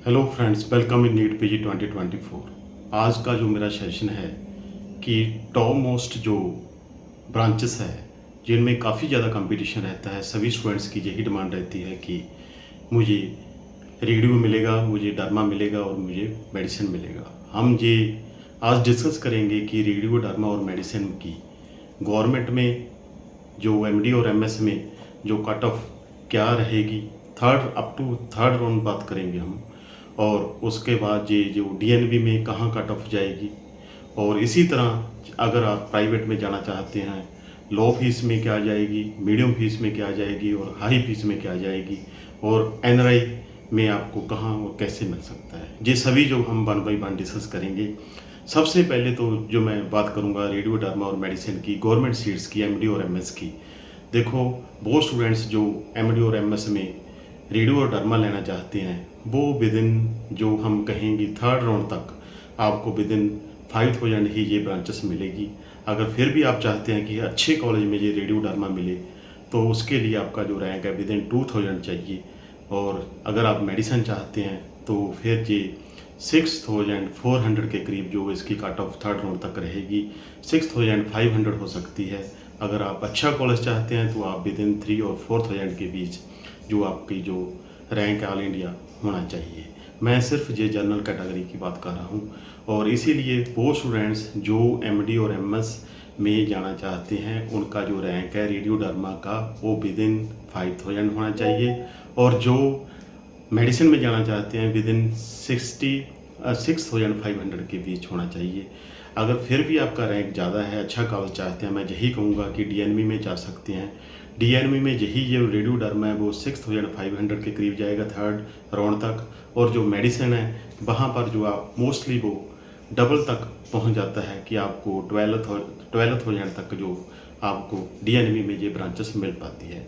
Hello friends, welcome in NEET PG 2024। आज का जो मेरा सेशन है कि टॉप मोस्ट जो ब्रांचेस है जिनमें काफ़ी ज़्यादा कंपटीशन रहता है, सभी स्टूडेंट्स की यही डिमांड रहती है कि मुझे रेडियो मिलेगा, मुझे डर्मा मिलेगा और मुझे मेडिसिन मिलेगा। हम ये आज डिस्कस करेंगे कि रेडियो, डर्मा और मेडिसिन की गवर्नमेंट में जो एमडी और एमएस में जो कट ऑफ क्या रहेगी, third up to third round बात करेंगे हम। और उसके बाद ये जो डीएनबी में कहाँ कट ऑफ जाएगी, और इसी तरह अगर आप प्राइवेट में जाना चाहते हैं, लो फीस में क्या जाएगी, मीडियम फीस में क्या जाएगी और हाई फीस में क्या जाएगी, और एनआरआई में आपको कहाँ और कैसे मिल सकता है, ये सभी जो हम वन बाई वन डिस्कस करेंगे। सबसे पहले तो जो मैं बात करूँगा रेडियो, डर्मा और मेडिसिन की गवर्नमेंट सीट्स की, एमडी और एमएस की। देखो, बहुत स्टूडेंट्स जो एमडी और एमएस में रेडियो और डर्मा लेना चाहते हैं, वो विद इन जो हम कहेंगे थर्ड राउंड तक आपको विद इन 5000 ही ये ब्रांचेस मिलेगी। अगर फिर भी आप चाहते हैं कि अच्छे कॉलेज में ये रेडियो डर्मा मिले, तो उसके लिए आपका जो रैंक है विद इन 2000 चाहिए। और अगर आप मेडिसिन चाहते हैं तो फिर ये 6400 के करीब जो इसकी कट ऑफ थर्ड राउंड तक रहेगी, 6500 हो सकती है। अगर आप अच्छा कॉलेज चाहते हैं तो आप विद इन 3 और 4000 के बीच जो आपकी जो रैंक ऑल इंडिया होना चाहिए। मैं सिर्फ ये जनरल कैटेगरी की बात कर रहा हूँ, और इसीलिए वो स्टूडेंट्स जो एमडी और एमएस में जाना चाहते हैं उनका जो रैंक है रेडियो डर्मा का वो विद इन 5000 होना चाहिए, और जो मेडिसिन में जाना चाहते हैं विद इन 6500 के बीच होना चाहिए। अगर फिर भी आपका रैंक ज़्यादा है, अच्छा कॉलेज चाहते हैं, मैं यही कहूँगा कि डीएनबी में जा सकते हैं। डीएनबी में यही जो रेडियो डर्मा है वो 6500 के करीब जाएगा थर्ड राउंड तक, और जो मेडिसिन है वहाँ पर जो आप मोस्टली वो डबल तक पहुँच जाता है कि आपको 12,000 तक जो आपको डीएनबी में ये ब्रांचेस मिल पाती है।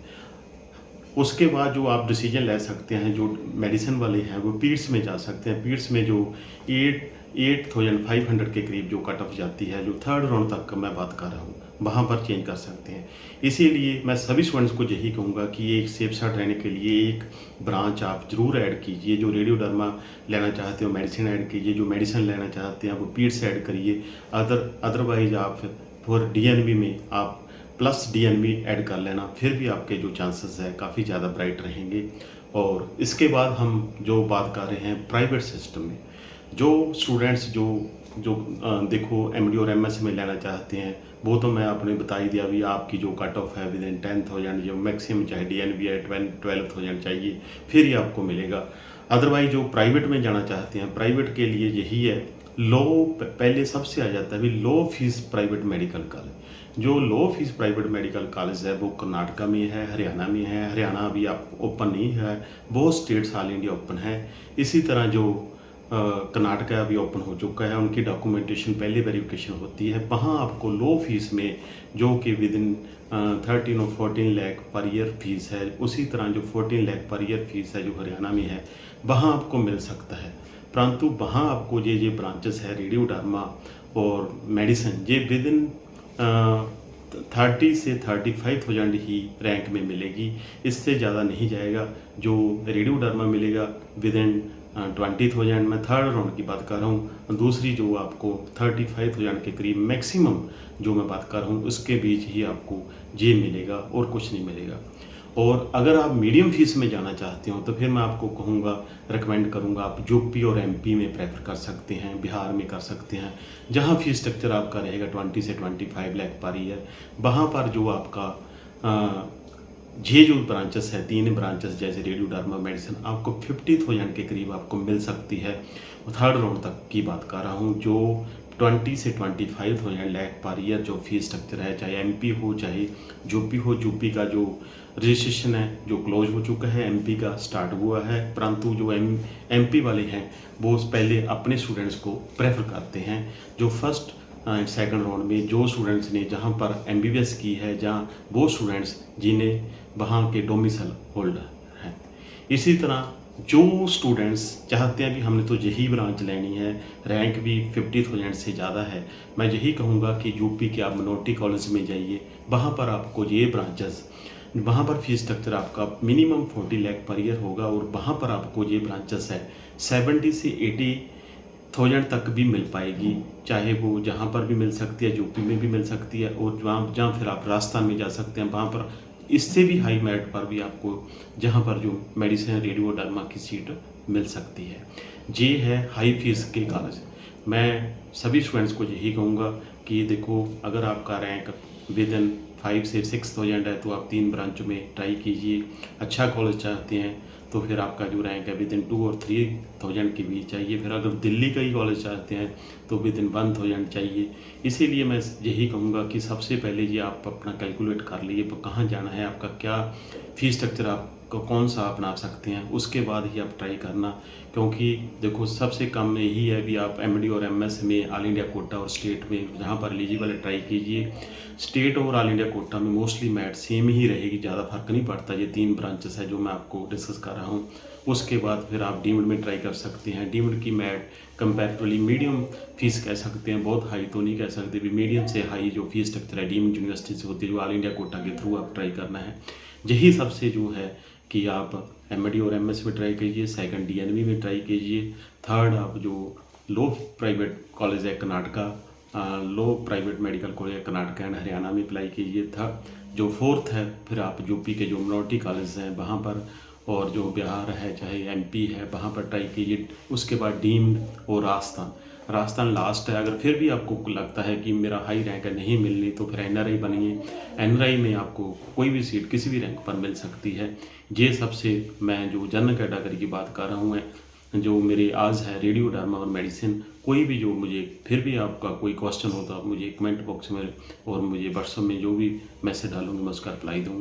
उसके बाद जो आप डिसीजन ले सकते हैं, जो मेडिसिन वाले हैं वो पीड्स में जा सकते हैं। पीड्स में जो 8500 के करीब जो कट ऑफ जाती है, जो थर्ड राउंड तक का मैं बात कर रहा हूँ, वहाँ पर चेंज कर सकते हैं। इसीलिए मैं सभी स्टूडेंट्स को यही कहूँगा कि एक सेफ साइड रहने के लिए एक ब्रांच आप ज़रूर ऐड कीजिए। जो रेडियो डर्मा लेना चाहते हो मेडिसिन ऐड कीजिए, जो मेडिसिन लेना चाहते हैं वो पीड्स ऐड करिए। अदरवाइज आप फॉर डीएनबी में आप प्लस डीएनबी ऐड कर लेना, फिर भी आपके जो चांसेस है काफ़ी ज़्यादा ब्राइट रहेंगे। और इसके बाद हम जो बात कर रहे हैं प्राइवेट सिस्टम में, जो स्टूडेंट्स जो जो देखो एमडी और एमएस में लेना चाहते हैं, वो तो मैं आपने बता ही दिया। अभी आपकी जो कट ऑफ है विद इन 10,000, जो मैक्सिमम चाहे डीएनबी है 12,000 चाहिए, फिर ही आपको मिलेगा। अदरवाइज जो प्राइवेट में जाना चाहते हैं, प्राइवेट के लिए यही है, लो पहले सबसे आ जाता है भी लो फीस प्राइवेट मेडिकल कॉलेज। जो लो फीस प्राइवेट मेडिकल कॉलेज है वो कर्नाटका में है, हरियाणा में है। हरियाणा अभी आप ओपन नहीं है, बहुत स्टेट्स ऑल इंडिया ओपन है। इसी तरह जो कर्नाटका अभी ओपन हो चुका है, उनकी डॉक्यूमेंटेशन पहले वेरिफिकेशन होती है। वहाँ आपको लो फीस में, जो कि विद इन 13 और 14 लाख पर ईयर फीस है, उसी तरह जो 14 लाख पर ईयर फीस है जो हरियाणा में है, वहाँ आपको मिल सकता है। परंतु वहाँ आपको ये ब्रांचेस है रेडियो डर्मा और मेडिसिन, ये विद इन 30 से 35,000 ही रैंक में मिलेगी, इससे ज़्यादा नहीं जाएगा। जो रेडियो डर्मा मिलेगा विद इन 20,000, मैं थर्ड राउंड की बात कर रहा हूँ। दूसरी जो आपको 35,000 के करीब मैक्सिमम जो मैं बात कर रहा हूँ, उसके बीच ही आपको ये मिलेगा और कुछ नहीं मिलेगा। और अगर आप मीडियम फीस में जाना चाहते हो तो फिर मैं आपको कहूँगा, रिकमेंड करूँगा, आप यूपी और एमपी में प्रेफर कर सकते हैं, बिहार में कर सकते हैं, जहाँ फीस स्ट्रक्चर आपका रहेगा 20 से 25 लाख पर ईयर। वहाँ पर जो आपका ये जो ब्रांचेस है, 3 ब्रांचेस जैसे रेडियो डर्मा मेडिसिन, आपको 50,000 के करीब आपको मिल सकती है। थर्ड राउंड तक की बात कर रहा हूँ, जो 20 से 25,000 लाख पर ईयर जो फीस स्ट्रक्चर है, चाहे एमपी हो चाहे यूपी हो। यूपी का जो रजिस्ट्रेशन है जो क्लोज हो चुका है, एमपी का स्टार्ट हुआ है, परंतु जो एमपी वाले हैं वो पहले अपने स्टूडेंट्स को प्रेफर करते हैं। जो फर्स्ट एंड सेकंड राउंड में जो स्टूडेंट्स ने जहां पर एमबीबीएस की है, जहां वो स्टूडेंट्स जिन्हें वहां के डोमिसाइल होल्डर हैं। इसी तरह जो स्टूडेंट्स चाहते हैं भी हमने तो यही ब्रांच लेनी है, रैंक भी 50,000 से ज़्यादा है, मैं यही कहूँगा कि यूपी के आप मिनोरिटी कॉलेज में जाइए। वहाँ पर आपको ये ब्रांचेस, वहाँ पर फीस स्ट्रक्चर आपका मिनिमम 40 लाख पर ईयर होगा, और वहाँ पर आपको ये ब्रांचेस है 70 से 80,000 तक भी मिल पाएगी, चाहे वो जहाँ पर भी मिल सकती है, यूपी में भी मिल सकती है, और वहाँ जहाँ फिर आप राजस्थान में जा सकते हैं, वहाँ पर इससे भी हाई मेरिट पर भी आपको जहाँ पर जो मेडिसिन रेडियो डर्मा की सीट मिल सकती है। ये है हाई फीस के कॉलेज। मैं सभी स्टूडेंट्स को यही कहूँगा कि देखो, अगर आपका रैंक विद इन 5 से 6,000 है तो आप 3 ब्रांचों में ट्राई कीजिए। अच्छा कॉलेज चाहते हैं तो फिर आपका जो रैंक है विद इन 2 और 3,000 के बीच चाहिए। फिर अगर दिल्ली का ही कॉलेज चाहते हैं तो विद इन 1,000 चाहिए। इसीलिए मैं यही कहूँगा कि सबसे पहले ये आप अपना कैलकुलेट कर लीजिए कहाँ जाना है, आपका क्या फ़ीस स्ट्रक्चर आपको कौन सा अपना सकते हैं, उसके बाद ही आप ट्राई करना। क्योंकि देखो, सबसे कम यही है भी आप एमडी और एमएस में ऑल इंडिया कोटा और स्टेट में जहाँ पर एलिजिबल है ट्राई कीजिए। स्टेट और ऑल इंडिया कोटा में मोस्टली मैट सेम ही रहेगी, ज़्यादा फर्क नहीं पड़ता। ये 3 ब्रांचेस है जो मैं आपको डिस्कस कर रहा हूँ। उसके बाद फिर आप डीम्ड में ट्राई कर सकते हैं। डीम्ड की मैट कंपैरेटिवली मीडियम फीस कह सकते हैं, बहुत हाई तो नहीं कह सकते भी, मीडियम से हाई जो फीस स्ट्रक्चर है डीम्ड यूनिवर्सिटी से होती है, जो ऑल इंडिया कोटा के थ्रू आप ट्राई करना है। यही सबसे जो है कि आप एमडी और एमएस में ट्राई कीजिए, सेकंड डीएनवी में ट्राई कीजिए, थर्ड आप जो लो प्राइवेट कॉलेज है Karnataka, low private medical college Karnataka and Haryana में अप्लाई कीजिए था। जो फोर्थ है फिर आप यूपी के जो मिनोरिटी कॉलेज हैं वहाँ पर, और जो बिहार है चाहे एमपी है वहाँ पर ट्राई कीजिए। उसके बाद डीम्ड और राजस्थान लास्ट है। अगर फिर भी आपको लगता है कि मेरा हाई रैंक है नहीं मिलनी तो फिर एनआरआई बनिए। एनआरआई में आपको कोई भी सीट किसी भी रैंक पर मिल सकती है। ये सबसे मैं जो जनरल कैटेगरी की बात कर रहा हूँ, जो मेरे आज है रेडियो डर्मा और मेडिसिन। कोई भी जो मुझे फिर भी आपका कोई क्वेश्चन हो तो आप मुझे कमेंट बॉक्स में और मुझे व्हाट्सएप में जो भी मैसेज डालूंगी मैं उसका रिप्लाई दूँगा।